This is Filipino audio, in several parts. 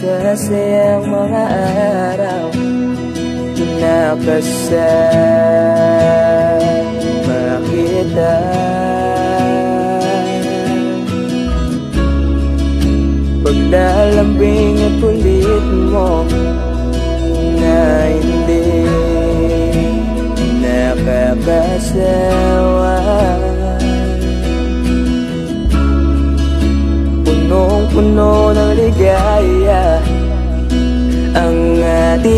masasayang mga araw nakasama kita. Paglalambing at kulit mo na hindi nakakasawa, punong-puno ng ligaya ang ating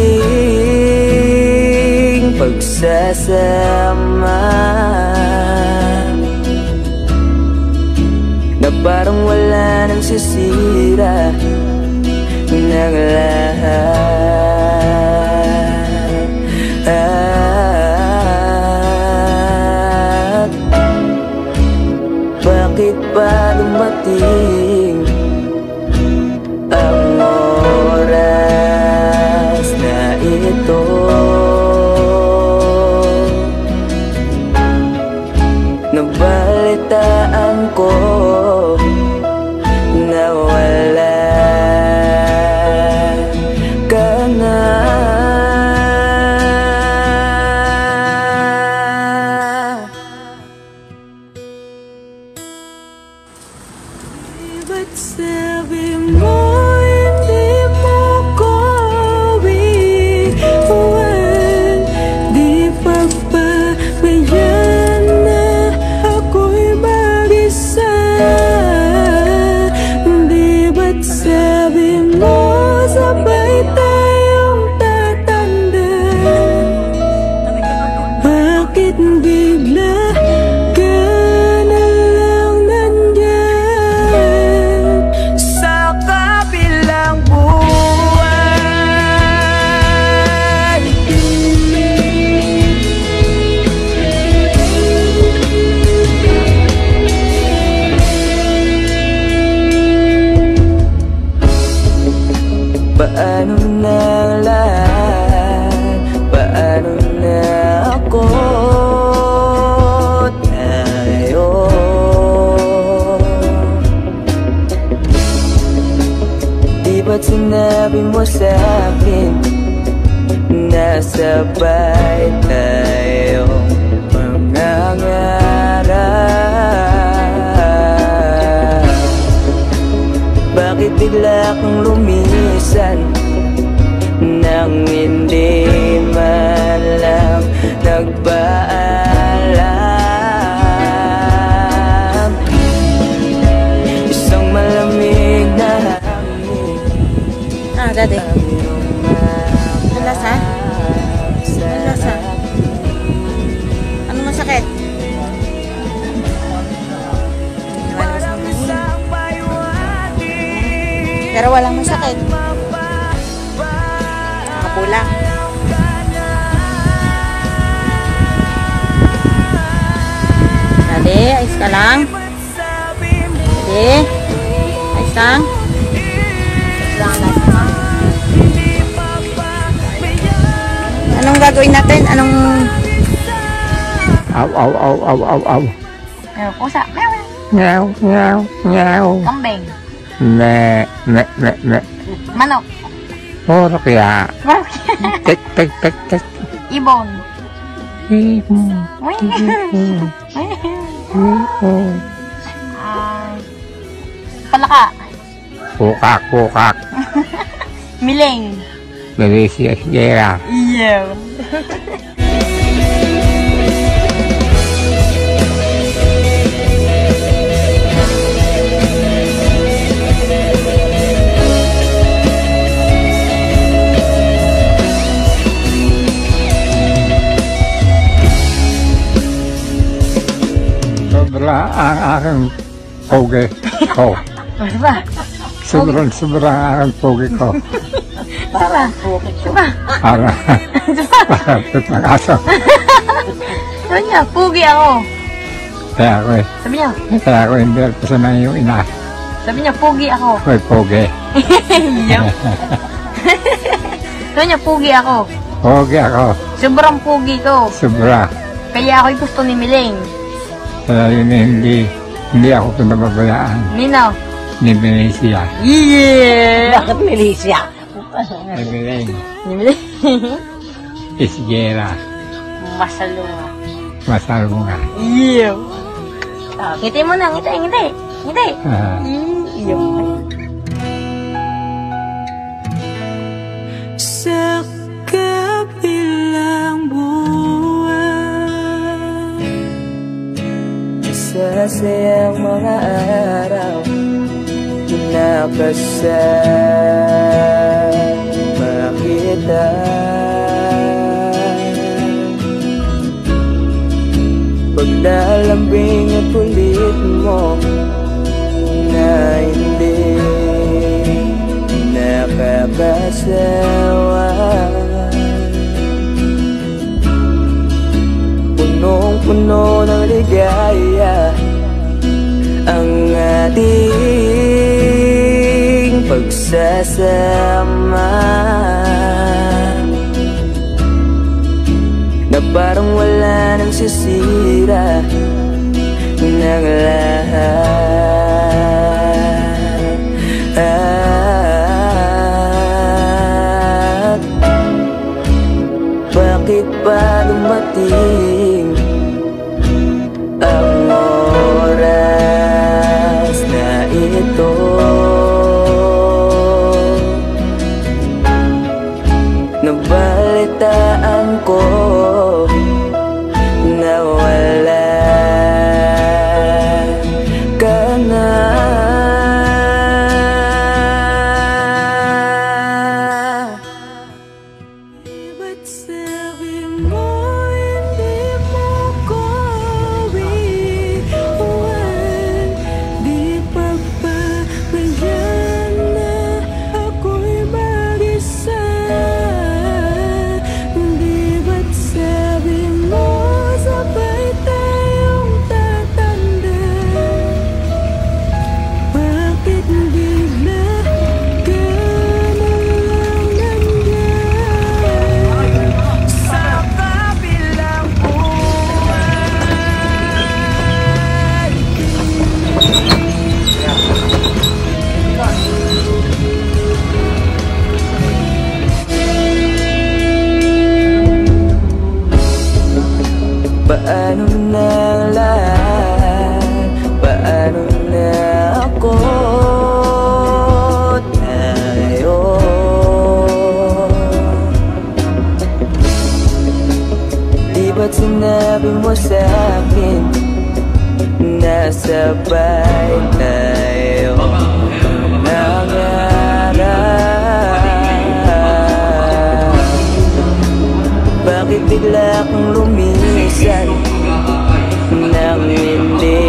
pagsasama, na parang wala nang sisira ng lahat. Bakit ba dumating ang oras na ito? Nabalitaan ko na wala ka na. Ba't sabi mo hindi mo ko iwan? Di papabayaan na ako'y mag-isa. Di ba't sabi mo sabay tayong tatanda? Bakit bigla ka na lang nandyan sa kabilang buwan? Paano na lahat? Paano na ako? Tayo di ba't sinabi mo sa'kin na sabay tayong mangangarap? Bakit bigla kang lumisan nang hindi man lang nagpaalam? Isang malamig na hangin. Daddy. Ang lasa? Ang lasa? Ano masakit? Pero walang masakit. Nakapulang. Daddy, ayos ka lang? Daddy, ayos lang? Anong gagawin natin? Anong... Aw, aw, aw, aw, aw, aw. Pusa. Meow, meow, meow. Kambing. Ne, ne, ne, ne. Manok. Puro kaya. Tek, tek, tek, tek. Ibon. Ibon. Ibon. Palaka. Kukak, kukak. Miling. Delicious, yeah. Yeah. Sobra ang aking pogi ko. Ano ba? Sobrang ang aking pogi ko. Para. Para. Para pitang-aso. Sabi niya, pugi ako. Kaya ako eh. Sabi niya. Kaya ako hindi alpasan na yung ina. Sabi niya, pugi ako. Ako'y pogi. Sabi niya, pugi ako. Pogi ako. Sobrang pugi ko. Sobra. Kaya ako'y gusto ni Miling. Kaya yun hindi ako pinababayaan. Nino? Ni Benicia. Yeah! Bakit Milicia? Ni Beleng. Nimili. Isgera. Masalunga. Masalunga. Yeah! Ngiti mo na, ngiti, ngiti. Ngiti. Iyo. Sa kabilang buwan, Sasayang mga araw nakasama kita. Paglalambing at kulit mo na hindi nakakasawa. Punong-puno ng ligaya ang ating pagsasama, na parang wala nang sisira ng lahat. Bakit ba dumating ang oras na ito? Nabalitaan ko na wala ka na. ba't sabi mo hindi mo ko iiwan? Di pa ba ganyan na ako'y mag-isa? Di ba't sabi mo sabay tayong tatanda? Bakit bigla ka na lang nandyan? Sa kabilang buwan, paano na ang lahat? Paano na ako? Tayo di ba't sinabi mo sa'kin na sabay tayo nangarap? Bakit bigla kang lumisan nang hindi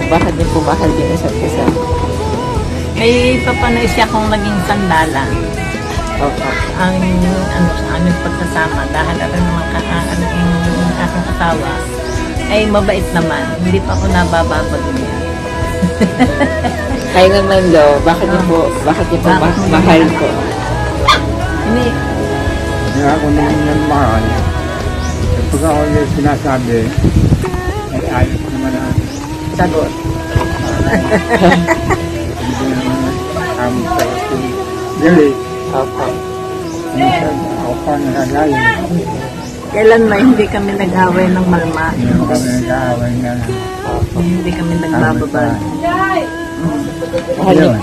Bakit niyo po mahal din isa't isa? panay siya kung naging sandalan. Opo. Ang ano sa aming pagkasama dahil alam naman ang aking asawa ay mabait naman. Hindi pa ako nabababag niya. Kayo naman daw, bakit niyo po mahal ko? Hindi, Hindi ako naman ng mahal. Pag ako yung sinasabi, ay ayos naman ang sagot. hindi naman ang sagot yung galit. Opo. Minsan ako pa nagagalit. Kailan na hindi kami nag-away ng malma. Hindi mo kami nag-aaway na Hindi kami nagbababag.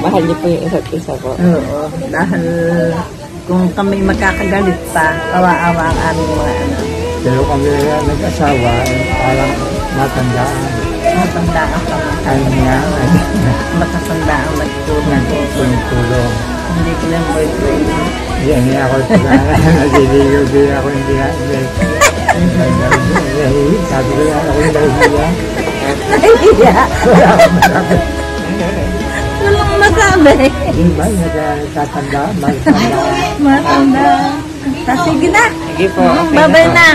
mahal niyo po yung isa't isa po. Oo. Dahil kung kami magkakagalit pa, kawa-awa ang aming mga anak. Pero kami nag-asawa, parang matandaan. Matandaan kami. Ay nga, ay Matatanda ang nagtulong. tulong. Hindi ko lang boyfriend. Yan niya ako naliligaw din ako, hindi na, sabi ko yan, ako yung nahihiya. Nahihiya. Wala akong masabi. Walang masabi. Di ba, nagtatanda, matanda. Matanda. Sige na. Sige po, Babay na.